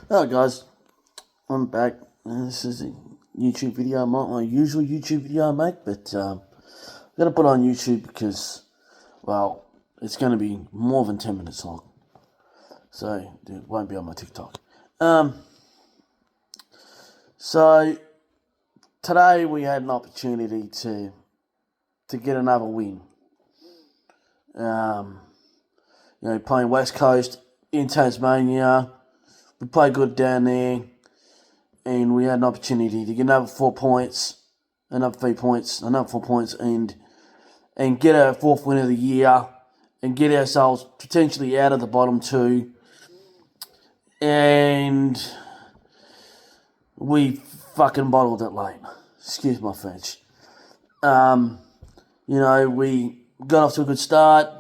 Hello guys, I'm back. This is a YouTube video, not my usual YouTube video I make, but I'm going to put it on YouTube because, well, it's going to be more than 10 minutes long. So, it won't be on my TikTok. So, today we had an opportunity to get another win. Playing West Coast in Tasmania. We played good down there, and we had an opportunity to get another 4 points, another 4 points, and get our fourth win of the year, and get ourselves potentially out of the bottom two. And we fucking bottled it late. Excuse my French. We got off to a good start.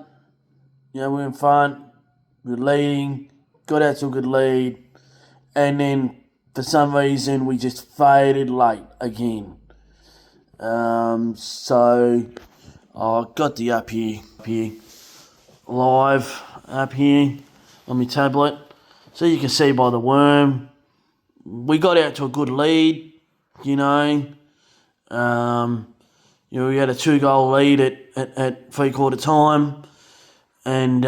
We were in front, we were leading, got out to a good lead. And then, for some reason, we just faded late again. So, I got the app here, live app here on my tablet. So you can see by the worm, we got out to a good lead, we had a 2-goal lead at three-quarter time. And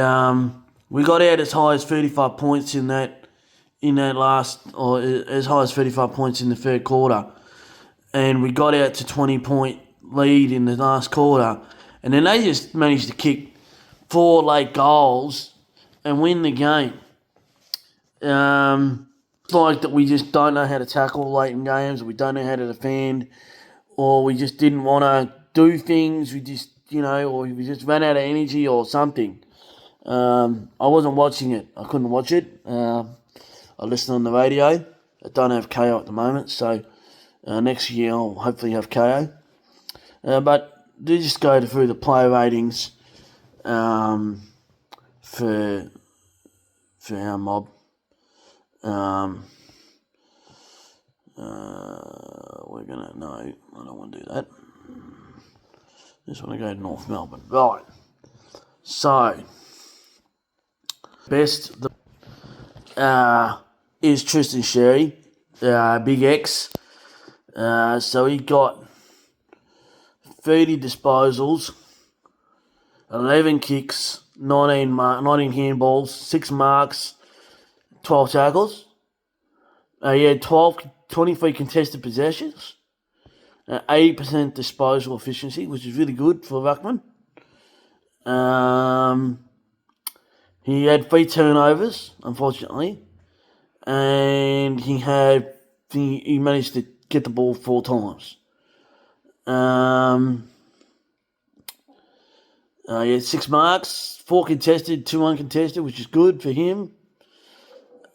we got out as high as 35 points in that last, or as high as 35 points in the third quarter. And we got out to 20-point lead in the last quarter. And then they just managed to kick 4 late goals and win the game. It's like that we just don't know how to tackle late in games, or we don't know how to defend, or we just didn't want to do things, we just, or we just ran out of energy or something. I wasn't watching it. I couldn't watch it. I listen on the radio. I don't have KO at the moment, so next year I'll hopefully have KO. But do just go through the player ratings for our mob. We're gonna no, I don't want to do that. Just want to go to North Melbourne. Right. So best is Tristan Sherry, Big X. So he got 30 disposals, 11 kicks, 19 handballs, 6 marks, 12 tackles. He had 23 contested possessions, 80% disposal efficiency, which is really good for a ruckman. He had 3 turnovers, unfortunately, and he managed to get the ball 4 times. He had 6 marks, 4 contested, 2 uncontested, which is good for him.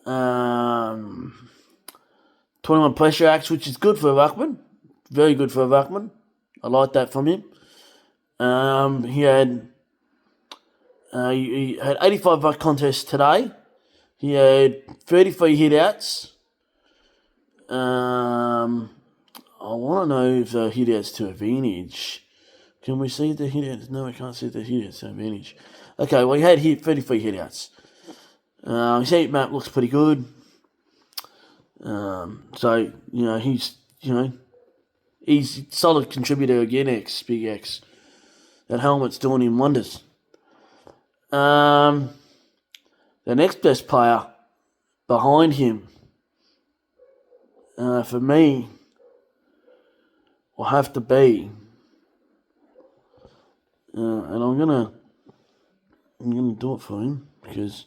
21 pressure acts, which is good for a ruckman. Very good for a ruckman. I like that from him. He had 85 ruck contests today. He had 33 hit-outs. I want to know if the hit-outs to advantage. Can we see the hit-outs? No, I can't see the hit-outs to advantage. Okay, well, he had 33 hit-outs. His heat map looks pretty good. So, he's a solid contributor again, Big X. That helmet's doing him wonders. The next best player behind him, for me, will have to be, and I'm gonna do it for him because,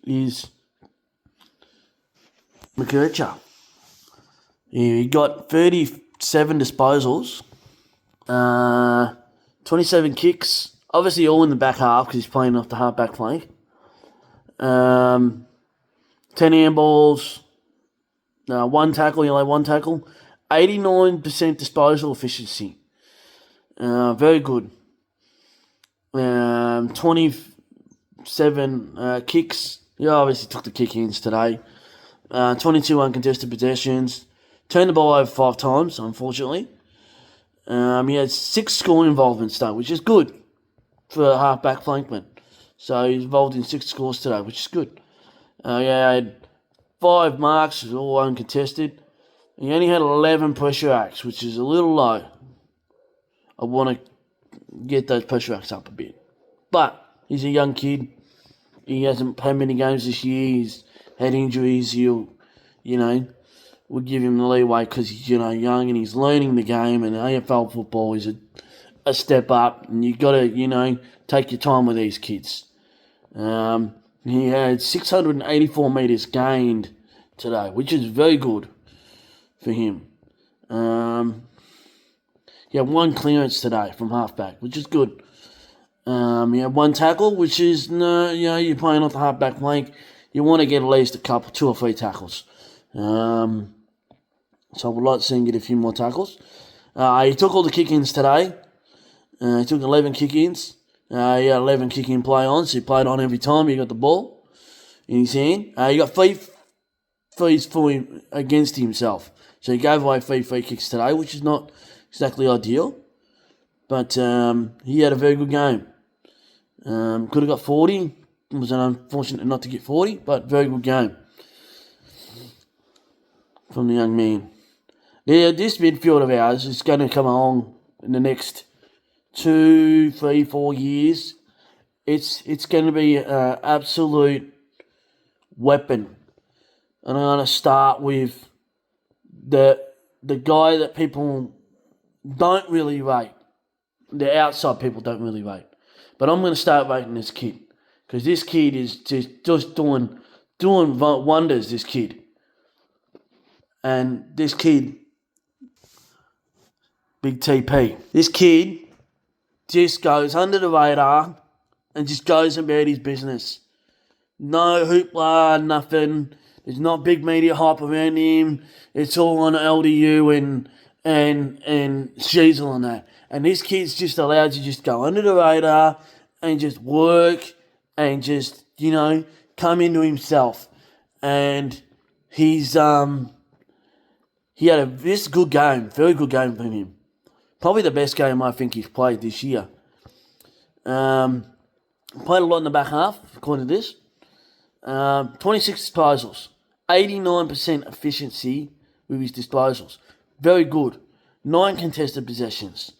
is McKercher. He got 37 disposals, 27 kicks, obviously all in the back half because he's playing off the half-back flank. 10 handballs, 1 tackle, he only had 1 tackle. 89% disposal efficiency. Very good. 27 kicks. He obviously took the kick-ins today. 22 uncontested possessions. Turned the ball over 5 times, unfortunately. He had 6 score involvements though, which is good for a half-back flankman. So he's involved in 6 scores today, which is good. He had 5 marks, all uncontested. He only had 11 pressure acts, which is a little low. I want to get those pressure acts up a bit. But he's a young kid. He hasn't played many games this year. He's had injuries. We'll give him the leeway because he's, young and he's learning the game. And AFL football is a step up. And you've got to, take your time with these kids. He had 684 metres gained today, which is very good for him. He had 1 clearance today from halfback, which is good. He had 1 tackle, which is, you're playing off the halfback flank. You want to get at least 2 or 3 tackles. So I would like to see him get a few more tackles. He took all the kick-ins today. He took 11 kick-ins. He had 11 kick-in play-ons. He played on every time he got the ball in his hand. He got 3 frees for him against himself. So he gave away 3 free kicks today, which is not exactly ideal. But he had a very good game. Could have got 40. It was unfortunate not to get 40, but very good game from the young man. Yeah, this midfield of ours is going to come along in the next 2, 3, 4 years. It's going to be an absolute weapon. And I'm going to start with the guy that people don't really rate. The outside people don't really rate. But I'm going to start rating this kid. Because this kid is just doing wonders, this kid. And this kid, Big TP. This kid just goes under the radar and just goes about his business. No hoopla, nothing. There's not big media hype around him. It's all on LDU and Sheasel and that. And this kid's just allowed to just go under the radar and just work and just, come into himself. And he had this good game, very good game from him. Probably the best game I think he's played this year. Played a lot in the back half, according to this. 26 disposals. 89% efficiency with his disposals. Very good. 9 contested possessions.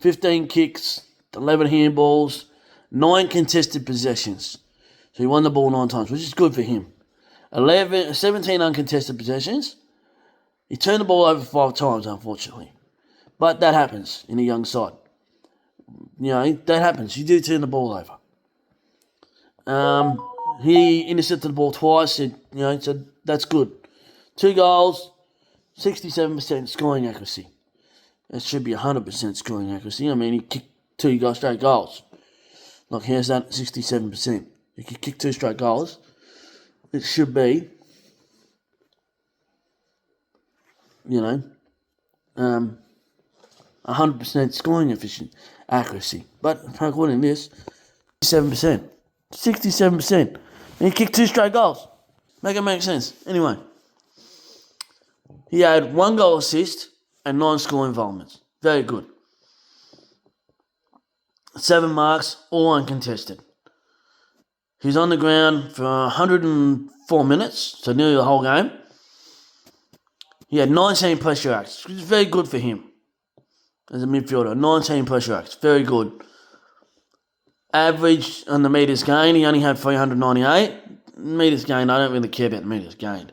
15 kicks, 11 handballs, 9 contested possessions. So he won the ball 9 times, which is good for him. 17 uncontested possessions. He turned the ball over 5 times, unfortunately. But that happens in a young side. That happens. You do turn the ball over. He intercepted the ball twice, so that's good. 2 goals, 67% scoring accuracy. That should be 100% scoring accuracy. He kicked 2 straight goals. How's that 67%? If you kick 2 straight goals, it should be, 100% scoring accuracy. But according to this, 67%. 67%. And he kicked 2 straight goals. Make it make sense. Anyway, he had 1 goal assist and 9 score involvements. Very good. 7 marks, all uncontested. He's on the ground for 104 minutes, so nearly the whole game. He had 19 pressure acts, which is very good for him as a midfielder. 19 pressure acts, very good. Average on the metres gained, he only had 398. Metres gained, I don't really care about the metres gained.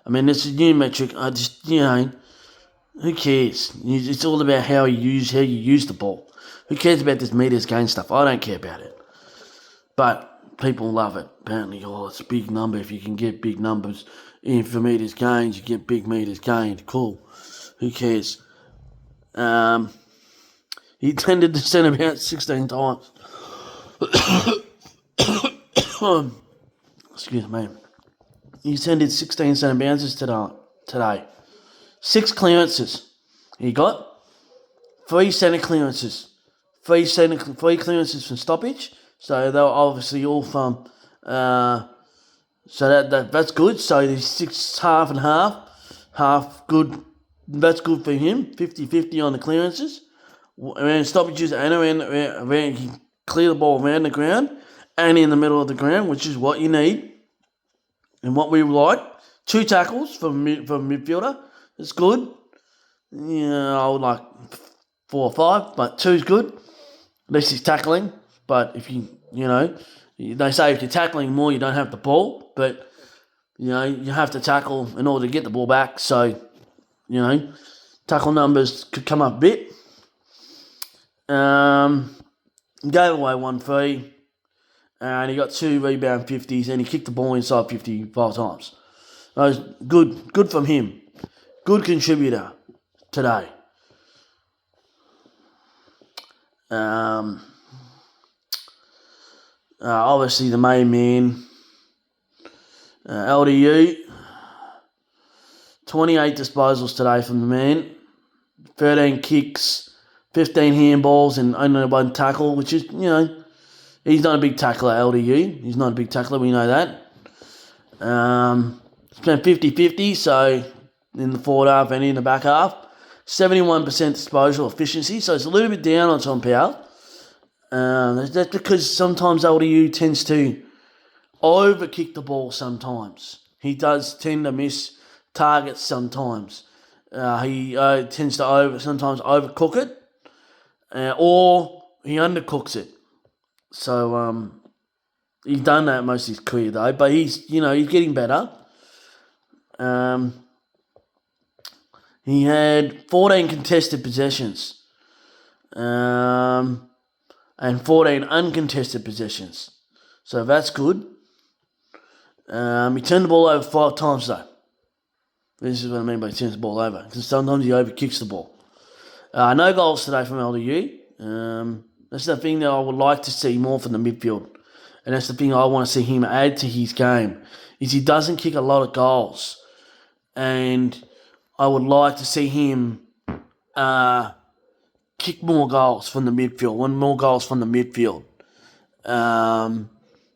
It's a new metric. I just, who cares? It's all about how you use the ball. Who cares about this metres gained stuff? I don't care about it. But people love it. Apparently, it's a big number. If you can get big numbers in for metres gained, you get big metres gained. Cool. Who cares? He tended to send about 16 times. Excuse me. He tended 16 centre bounces today. 6 clearances. He got 3 centre clearances. 3 clearances from stoppage. So they were obviously all from. So that's good. So there's 6 half and half. Half good. That's good for him. 50-50 on the clearances. Around stoppages and around he cleared the ball around the ground and in the middle of the ground, which is what you need. and what we like. 2 tackles from midfielder. It's good. Yeah, I would like 4 or 5, but 2's good. At least he's tackling. But if they say if you're tackling more, you don't have the ball. But, you have to tackle in order to get the ball back. So, tackle numbers could come up a bit. Gave away 1 free. And he got 2 rebound 50s, and he kicked the ball inside 55 times. That was good from him. Good contributor today. Obviously the main man, LDU, 28 disposals today from the man, 13 kicks, 15 handballs, and only 1 tackle, which is, he's not a big tackler, LDU. He's not a big tackler, we know that. Spent 50-50, so in the forward half and in the back half. 71% disposal efficiency, so it's a little bit down on Tom Powell. That's because sometimes LDU tends to over-kick the ball sometimes. He does tend to miss targets sometimes. He tends to sometimes overcook it, or he undercooks it. So he's done that most of his career though, but he's getting better. He had 14 contested possessions, and 14 uncontested possessions. So that's good. He turned the ball over 5 times though. This is what I mean by he turns the ball over, because sometimes he overkicks the ball. No goals today from LDU. That's the thing that I would like to see more from the midfield. And that's the thing I want to see him add to his game, is he doesn't kick a lot of goals. And I would like to see him kick more goals from the midfield, more goals from the midfield.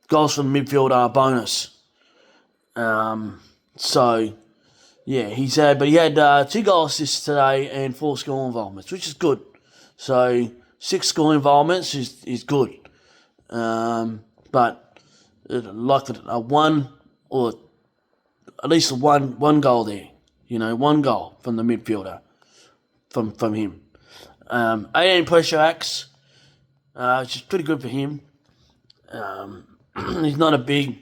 Goals from the midfield are a bonus. So, yeah, he had 2 goal assists today and 4 score involvements, which is good. So, 6 score involvements is good. But like a 1 or at least one goal there. 1 goal from the midfielder, from him. 18 pressure acts, which is pretty good for him. He's not a big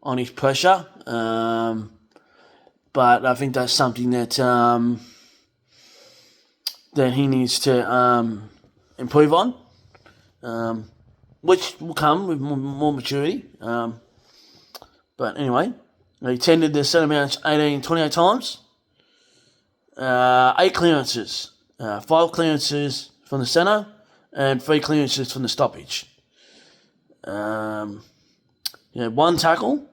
on his pressure, but I think that's something that he needs to improve on, which will come with more maturity. But anyway, he tended the centre bounce 28 times. 8 clearances. 5 clearances from the centre and 3 clearances from the stoppage. He had 1 tackle.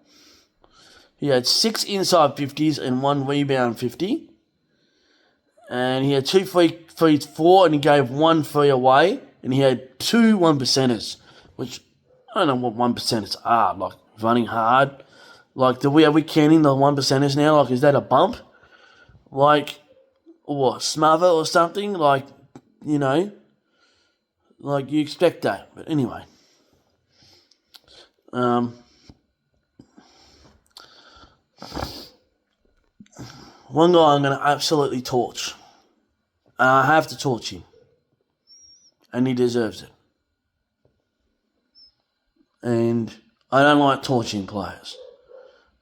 He had 6 inside 50s and 1 rebound 50. And he had 2 frees 4, and he gave 1 free away. And he had 2 1%ers, which I don't know what 1%ers are. Like running hard. Like, are we counting the 1%ers now? Like, is that a bump? Like, or smother or something? Like, like you expect that. But anyway. One guy I'm going to absolutely torch. I have to torch him. And he deserves it. And I don't like torching players.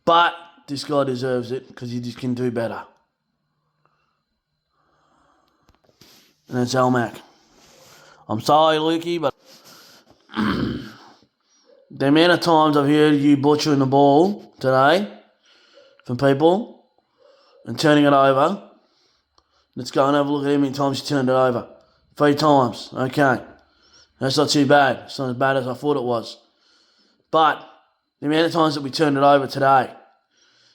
But this guy deserves it because he just can do better. And that's Mac. I'm sorry, Lukey, but the amount of times I've heard you butchering the ball today from people and turning it over, let's go and have a look at how many times you turned it over. 3 times. Okay. That's not too bad. It's not as bad as I thought it was. But the amount of times that we turned it over today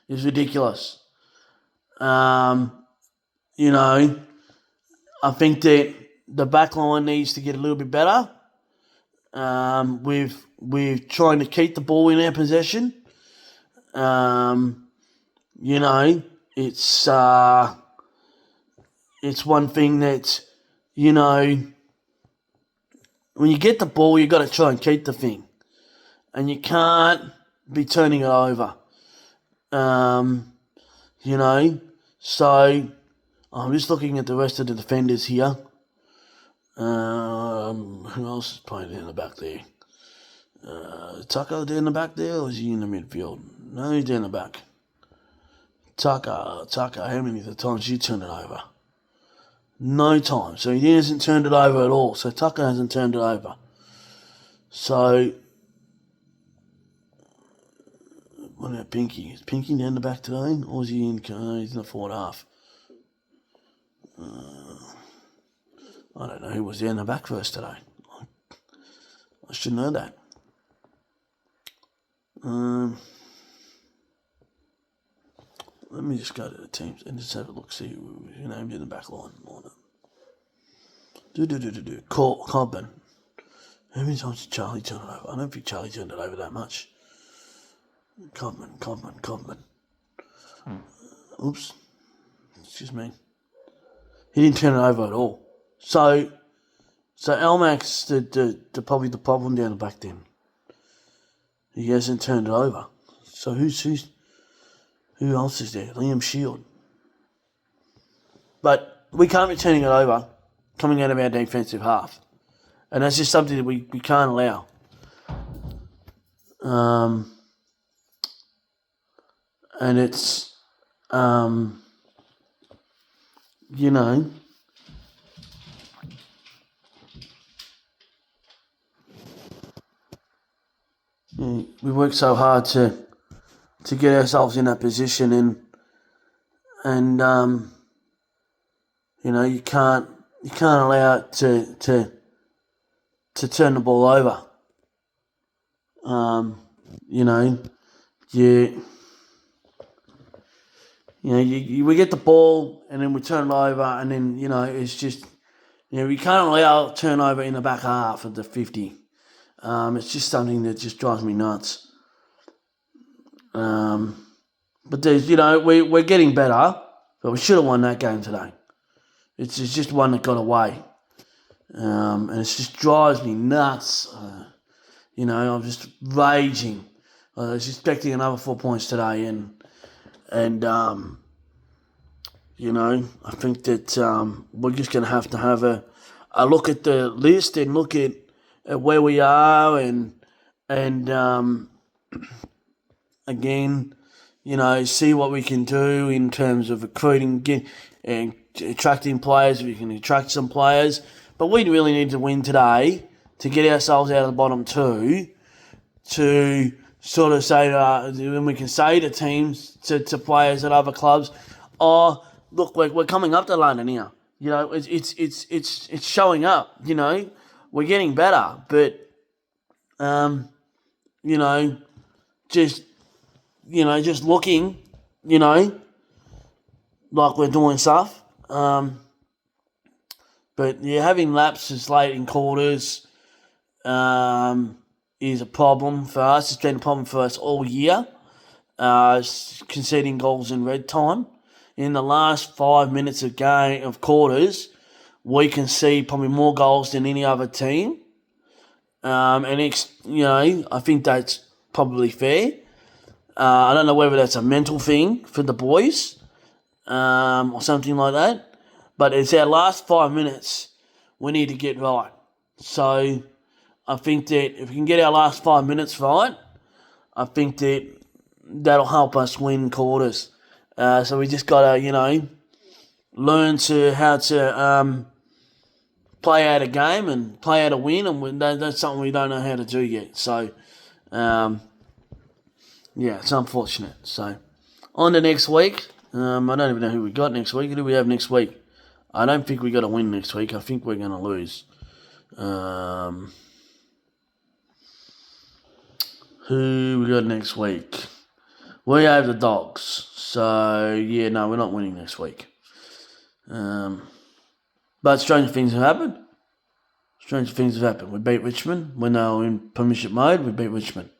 is ridiculous. I think that the back line needs to get a little bit better with trying to keep the ball in our possession. It's one thing that, when you get the ball, you got to try and keep the thing. And you can't be turning it over. You know, so I'm just looking at the rest of the defenders here. Who else is playing in the back there? Tucker down the back there, or is he in the midfield? No, he's down the back. Tucker, how many times you turn it over? No time. So he hasn't turned it over at all. So Tucker hasn't turned it over. So, what about Pinky? Is Pinky down the back today? Or is he in? He's in the forward half. I don't know who was down the back first today. I should know that. Let me just go to the teams and just have a look, see who named in the back line. Cobban. How many times did Charlie turn it over? I don't think Charlie turned it over that much. Cobban. Oops. Excuse me. He didn't turn it over at all. So Elmax, the probably the problem down the back then. He hasn't turned it over. So who else is there? Liam Shield. But we can't be turning it over coming out of our defensive half. And that's just something that we can't allow. And it's, you know, we work so hard to get ourselves in that position, and you know, you can't allow it to turn the ball over. You know, we get the ball and then we turn it over, and then, you know, it's just, you know, we can't allow turnover in the back half of the 50. It's just something that just drives me nuts. But there's, you know, we're getting better, but we should have won that game today. It's just one that got away. And it just drives me nuts. You know, I'm just raging. I was expecting another 4 points today, and you know, I think that we're just going to have a look at the list and look at where we are, and again, you know, see what we can do in terms of recruiting and attracting players. If we can attract some players, but we really need to win today to get ourselves out of the bottom two, to sort of say when we can say to teams, to players at other clubs, oh, look, we're coming up to London here. You know, it's showing up. You know, we're getting better, but you know, just looking, you know, like we're doing stuff. But yeah, having lapses late in quarters is a problem for us. It's been a problem for us all year. Conceding goals in red time. In the last 5 minutes of quarters, we can see probably more goals than any other team. And you know, I think that's probably fair. I don't know whether that's a mental thing for the boys, or something like that. But it's our last 5 minutes we need to get right. So I think that if we can get our last 5 minutes right, I think that that'll help us win quarters. So we just got to, you know, learn how to play out a game and play out a win, and that's something we don't know how to do yet. So, yeah, it's unfortunate. So, on to next week. I don't even know who we got next week. Who do we have next week? I don't think we got to win next week. I think we're going to lose. Who we got next week? We have the Dogs. So, yeah, no, we're not winning next week. But stranger things have happened. We beat Richmond. When they were in premiership mode, we beat Richmond.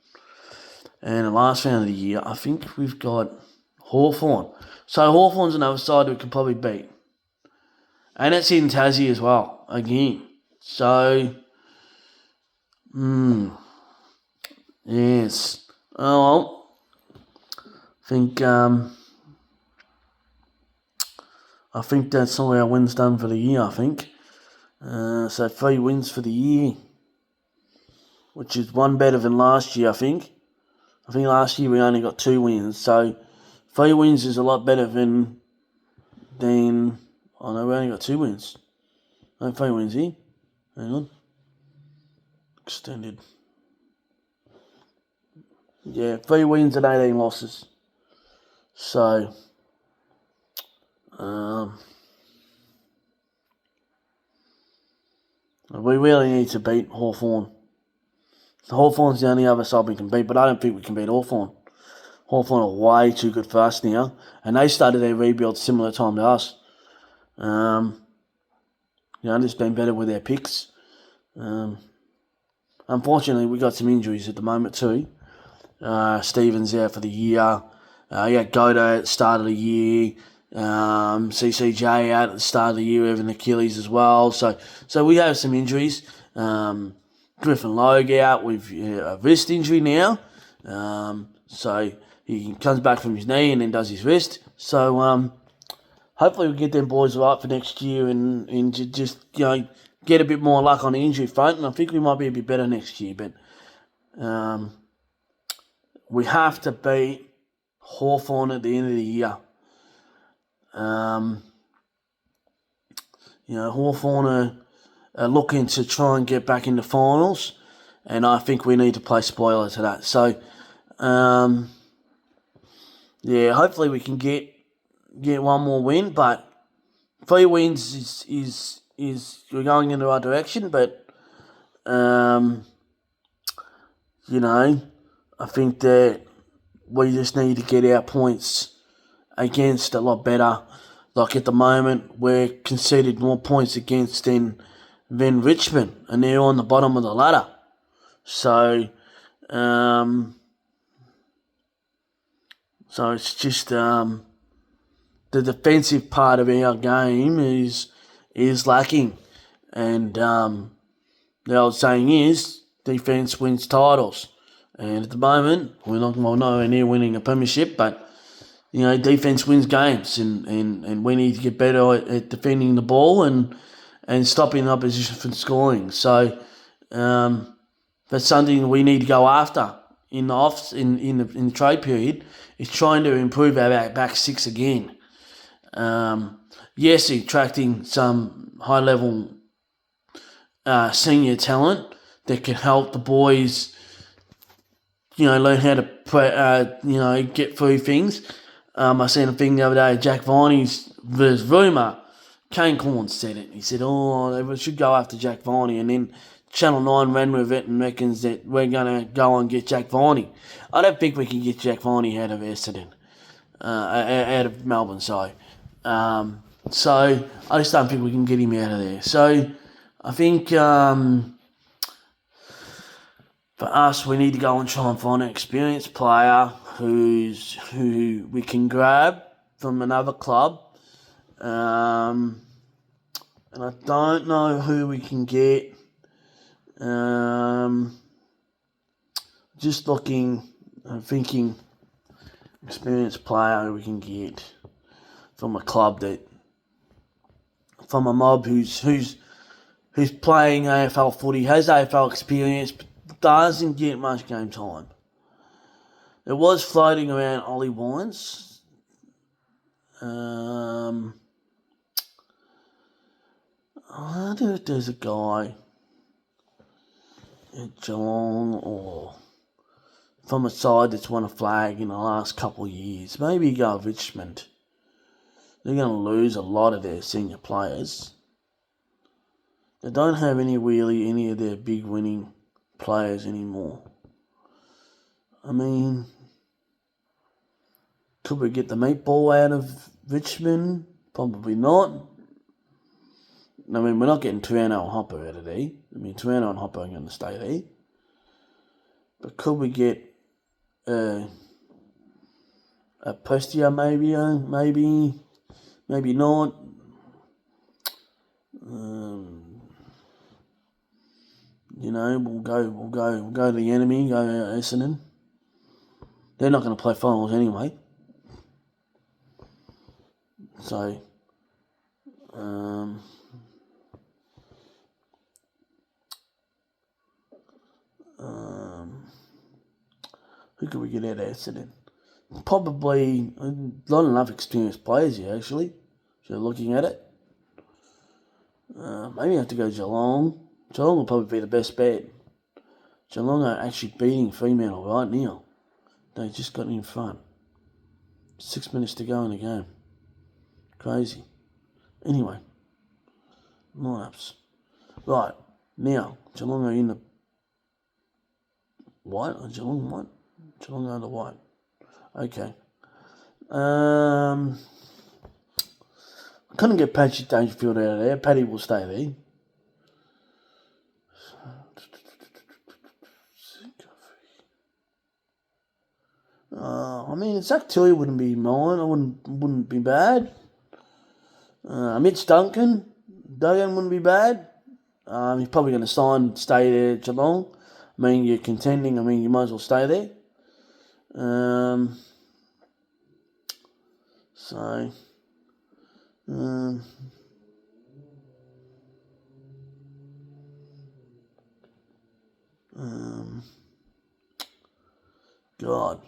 And the last round of the year, I think we've got Hawthorn. So Hawthorn's another side we can probably beat. And it's in Tassie as well, again. So, yes. Oh, well. I think that's all our wins done for the year, I think. So 3 wins for the year, which is one better than last year, I think. I think last year we only got 2 wins, so 3 wins is a lot better than oh no, we only got 2 wins. No, 3 wins here. Hang on. Extended. Yeah, 3 wins and 18 losses. So, we really need to beat Hawthorn. Hawthorn's the only other side we can beat, but I don't think we can beat Hawthorn. Hawthorn are way too good for us now, and they started their rebuild similar time to us. Just been better with their picks. Unfortunately, we got some injuries at the moment too. Stevens out for the year. Godo at the start of the year. CCJ out at the start of the year with an Achilles as well. So we have some injuries. Griffin Logue out with a wrist injury now. So he comes back from his knee and then does his wrist. So hopefully we'll get them boys right for next year and just get a bit more luck on the injury front. And I think we might be a bit better next year. But we have to beat Hawthorn at the end of the year. Hawthorn are looking to try and get back into finals, and I think we need to play spoiler to that. So, hopefully we can get one more win, but 3 wins is we're going in the right direction. But I think that we just need to get our points against a lot better. Like at the moment, we're conceded more points against than Richmond, and they're on the bottom of the ladder. So it's just the defensive part of our game is lacking, and the old saying is defense wins titles. And at the moment, we're not nowhere near winning a premiership, but defense wins games, and we need to get better at defending the ball and stopping the opposition from scoring. So that's something we need to go after in the trade period. Is trying to improve our back 6 again. Yes, attracting some high level senior talent that can help the boys. Learn how to play, get through things. I seen a thing the other day, Jack Viney's rumour. Kane Corn said it. He said, they should go after Jack Viney, and then Channel 9 ran with it and reckons that we're going to go and get Jack Viney. I don't think we can get Jack Viney out of Essendon, out of Melbourne, sorry. So I just don't think we can get him out of there. So I think for us, we need to go and try and find an experienced player who we can grab from another club. And I don't know who we can get. Just looking, thinking experienced player who we can get from a club from a mob who's playing AFL footy, has AFL experience, but doesn't get much game time. It was floating around Ollie Wines. I wonder if there's a guy at Geelong or from a side that's won a flag in the last couple of years. Maybe go Richmond. They're going to lose a lot of their senior players. They don't have any of their big winning players anymore. I mean, could we get the meatball out of Richmond? Probably not. I mean, we're not getting Tuano and Hopper out of there. I mean, Tuano and Hopper are going to stay there. But could we get a Prestia maybe not. We'll go to the enemy, go Essendon. They're not going to play finals anyway. So, who could we get out of Essendon? Probably not enough experienced players here, actually, if you're looking at it. Maybe I have to go Geelong. Geelong will probably be the best bet. Geelong are actually beating Fremantle right now. They just got in front. 6 minutes to go in the game. Crazy. Anyway, lineups. Right, now, Geelong are in the white. Or Geelong white? Geelong are the white. Okay. I couldn't get Patrick Dangerfield out of there. Paddy will stay there. I mean, Zach Tilley wouldn't be mine. I wouldn't be bad. Mitch Duggan wouldn't be bad. He's probably going to stay there at Geelong. I mean, you're contending. I mean, you might as well stay there. God,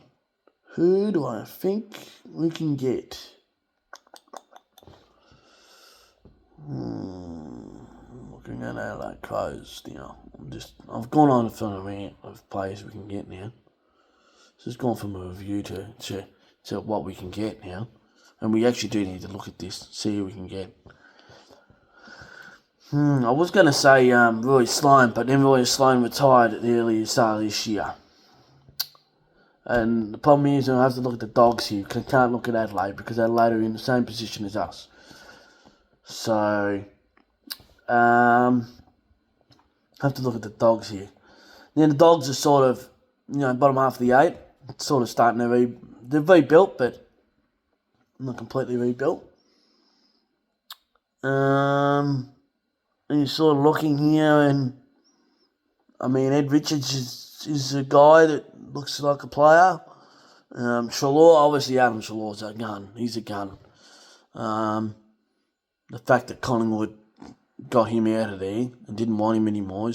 who do I think we can get? Looking at our Crows now. I've gone on for a rant of players we can get now. So it's gone from a review to what we can get now. And we actually do need to look at this, see who we can get. I was going to say Roy Sloane, but then Roy Sloane retired at the early start of this year. And the problem is I have to look at the Dogs here. I can't look at Adelaide because Adelaide are in the same position as us. So, have to look at the Dogs here. Then the Dogs are sort of, bottom half of the 8. Sort of starting to they've rebuilt, but not completely rebuilt. And you're sort of looking here, and I mean, Ed Richards is a guy that looks like a player. Shalor, obviously Adam Shalor's a gun. He's a gun. The fact that Collingwood got him out of there and didn't want him anymore,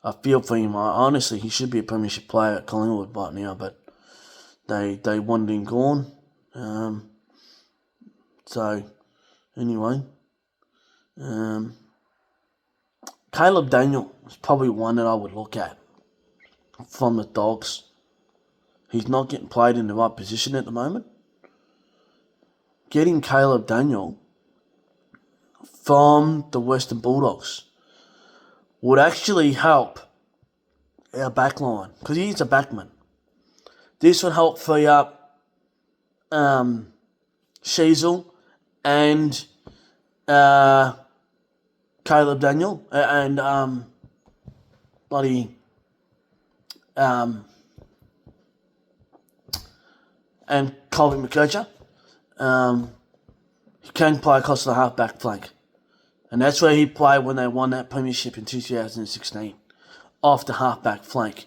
I feel for him. Honestly, he should be a premiership player at Collingwood right now, but they wanted him gone. So, anyway. Caleb Daniel is probably one that I would look at from the Dogs. He's not getting played in the right position at the moment. Getting Caleb Daniel from the Western Bulldogs would actually help our backline because he's a backman. This would help free up Sheasel and Caleb Daniel and and Colby McKercher. He can play across the half-back flank. And that's where he played when they won that premiership in 2016, off the half-back flank.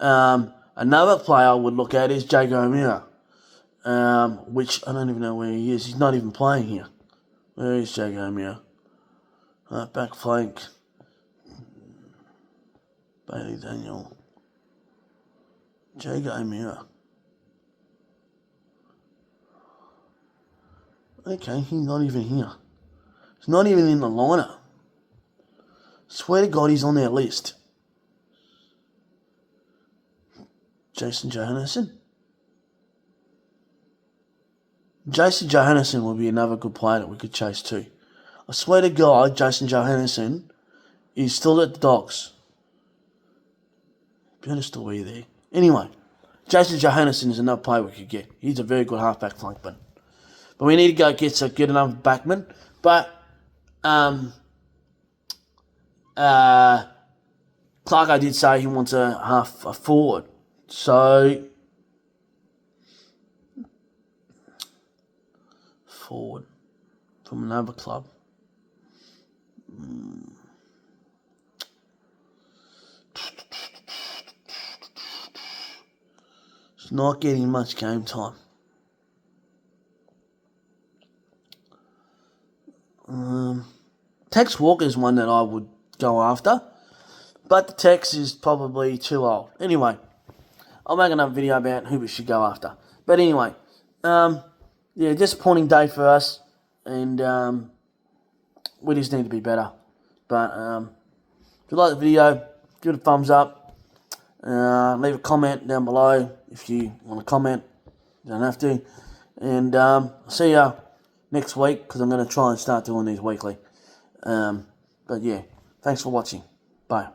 Another player I would look at is Jago O'Meara, which I don't even know where he is. He's not even playing here. Where is Jago O'Meara? Half-back flank. Bailey Daniel. Jago O'Meara. Okay, he's not even here. He's not even in the lineup. Swear to God, he's on their list. Jason Johannesson. Jason Johannesson would be another good player that we could chase too. I swear to God, Jason Johannesson is still at the Dogs. Better still be there. Anyway, Jason Johannesson is another player we could get. He's a very good half-back flankman. But we need to go get another backman. But Clarko did say he wants a forward. So forward from another club. It's not getting much game time. Tex Walker's one that I would go after. But the Tex is probably too old. Anyway, I'll make another video about who we should go after. But anyway, yeah, disappointing day for us. And we just need to be better. But if you like the video, give it a thumbs up. Leave a comment down below if you want to comment. You don't have to. And I'll see you next week because I'm going to try and start doing these weekly. But yeah, thanks for watching. Bye.